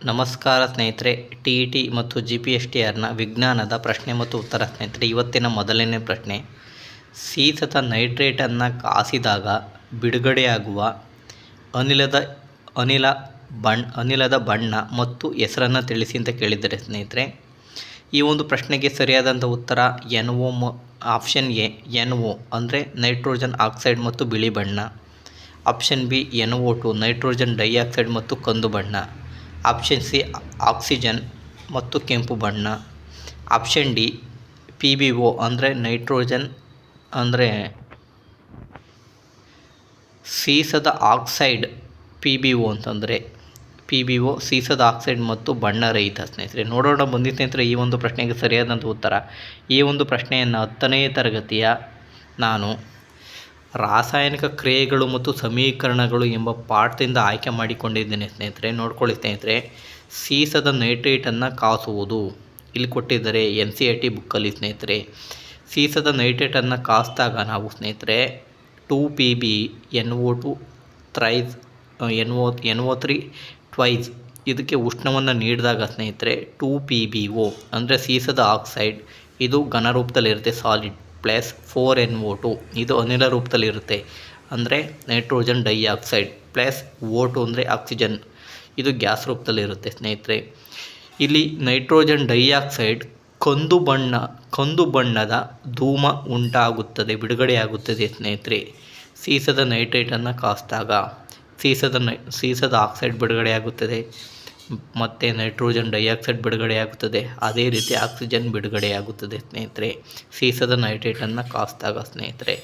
ನಮಸ್ಕಾರ ಸ್ನೇಹಿತರೆ. T E T ಮತ್ತು ಜಿ ಪಿ ಎಸ್ ಟಿ ಆರ್ನ ವಿಜ್ಞಾನದ ಪ್ರಶ್ನೆ ಮತ್ತು ಉತ್ತರ ಸ್ನೇಹಿತರೆ. ಇವತ್ತಿನ ಮೊದಲನೇ ಪ್ರಶ್ನೆ, ಸೀಸದ ನೈಟ್ರೇಟನ್ನು ಕಾಸಿದಾಗ ಬಿಡುಗಡೆಯಾಗುವ ಅನಿಲದ ಬಣ್ಣ ಮತ್ತು ಹೆಸರನ್ನು ತಿಳಿಸಿ ಅಂತ ಕೇಳಿದ್ದಾರೆ ಸ್ನೇಹಿತರೆ. ಈ ಒಂದು ಪ್ರಶ್ನೆಗೆ ಸರಿಯಾದಂಥ ಉತ್ತರ ಆಪ್ಷನ್ ಎ NO ಅಂದರೆ ನೈಟ್ರೋಜನ್ ಆಕ್ಸೈಡ್ ಮತ್ತು ಬಿಳಿ ಬಣ್ಣ. Option B NO2 nitrogen dioxide ಮತ್ತು ಕಂದು ಬಣ್ಣ. ಆಪ್ಷನ್ ಸಿ ಆಕ್ಸಿಜನ್ ಮತ್ತು ಕೆಂಪು ಬಣ್ಣ. ಆಪ್ಷನ್ ಡಿ PbO ಅಂದರೆ ನೈಟ್ರೋಜನ್ ಅಂದರೆ ಸೀಸದ ಆಕ್ಸೈಡ್. PbO ಅಂತಂದರೆ PbO ಸೀಸದ ಆಕ್ಸೈಡ್ ಮತ್ತು ಬಣ್ಣರಹಿತ ಸ್ನೇಹಿತರೆ. ನೋಡೋಣ ಬನ್ನಿ ಸ್ನೇಹಿತರೆ ಈ ಒಂದು ಪ್ರಶ್ನೆಗೆ ಸರಿಯಾದಂಥ ಉತ್ತರ. ಈ ಒಂದು ಪ್ರಶ್ನೆಯನ್ನು 10ನೇ ತರಗತಿಯ ನಾನು ರಾಸಾಯನಿಕ ಕ್ರಿಯೆಗಳು ಮತ್ತು ಸಮೀಕರಣಗಳು ಎಂಬ ಪಾಠದಿಂದ ಆಯ್ಕೆ ಮಾಡಿಕೊಂಡಿದ್ದೇನೆ ಸ್ನೇಹಿತರೆ. ನೋಡ್ಕೊಳ್ಳಿ ಸ್ನೇಹಿತರೆ, ಸೀಸದ ನೈಟ್ರೇಟನ್ನು ಕಾಸುವುದು ಇಲ್ಲಿ ಕೊಟ್ಟಿದ್ದಾರೆ NCERT ಬುಕ್ಕಲ್ಲಿ ಸ್ನೇಹಿತರೆ. ಸೀಸದ ನೈಟ್ರೇಟನ್ನು ಕಾಸಿದಾಗ ನಾವು ಸ್ನೇಹಿತರೆ 2Pb NO2 thrice NO3 twice ಇದಕ್ಕೆ ಉಷ್ಣವನ್ನು ನೀಡಿದಾಗ ಸ್ನೇಹಿತರೆ 2PbO ಅಂದರೆ ಸೀಸದ ಆಕ್ಸೈಡ್ ಇದು ಘನರೂಪದಲ್ಲಿರುತ್ತೆ ಸಾಲಿಡ್ ಪ್ಲಸ್ 4NO2 ಇದು ಅನಿಲ ರೂಪದಲ್ಲಿರುತ್ತೆ ಅಂದರೆ ನೈಟ್ರೋಜನ್ ಡೈಆಕ್ಸೈಡ್ ಪ್ಲಸ್ O2 ಅಂದರೆ ಆಕ್ಸಿಜನ್ ಇದು ಗ್ಯಾಸ್ ರೂಪದಲ್ಲಿರುತ್ತೆ ಸ್ನೇಹಿತರೆ. ಇಲ್ಲಿ ನೈಟ್ರೋಜನ್ ಡೈಆಕ್ಸೈಡ್ ಕಂದು ಬಣ್ಣದ ಧೂಮ ಉಂಟಾಗುತ್ತದೆ, ಬಿಡುಗಡೆಯಾಗುತ್ತದೆ ಸ್ನೇಹಿತರೆ. ಸೀಸದ ನೈಟ್ರೇಟನ್ನು ಕಾಸಿದಾಗ ಸೀಸದ ಆಕ್ಸೈಡ್ ಬಿಡುಗಡೆಯಾಗುತ್ತದೆ ಮತ್ತು ನೈಟ್ರೋಜನ್ ಡೈಆಕ್ಸೈಡ್ ಬಿಡುಗಡೆಯಾಗುತ್ತದೆ. ಅದೇ ರೀತಿ ಆಕ್ಸಿಜನ್ ಬಿಡುಗಡೆಯಾಗುತ್ತದೆ ಸ್ನೇಹಿತರೆ ಸೀಸದ ನೈಟ್ರೇಟನ್ನು ಕಾಸಿದಾಗ ಸ್ನೇಹಿತರೆ.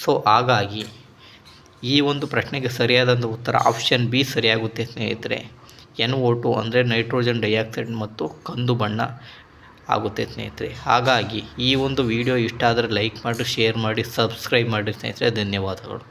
ಸೊ ಹಾಗಾಗಿ ಈ ಒಂದು ಪ್ರಶ್ನೆಗೆ ಸರಿಯಾದಂಥ ಉತ್ತರ ಆಪ್ಷನ್ ಬಿ ಸರಿಯಾಗುತ್ತೆ ಸ್ನೇಹಿತರೆ. NO2 ಅಂದರೆ ನೈಟ್ರೋಜನ್ ಡೈಆಕ್ಸೈಡ್ ಮತ್ತು ಕಂದು ಬಣ್ಣ ಆಗುತ್ತೆ ಸ್ನೇಹಿತರೆ. ಹಾಗಾಗಿ ಈ ಒಂದು ವಿಡಿಯೋ ಇಷ್ಟ ಆದರೆ ಲೈಕ್ ಮಾಡಿ, ಶೇರ್ ಮಾಡಿ, ಸಬ್ಸ್ಕ್ರೈಬ್ ಮಾಡಿ ಸ್ನೇಹಿತರೆ. ಧನ್ಯವಾದಗಳು.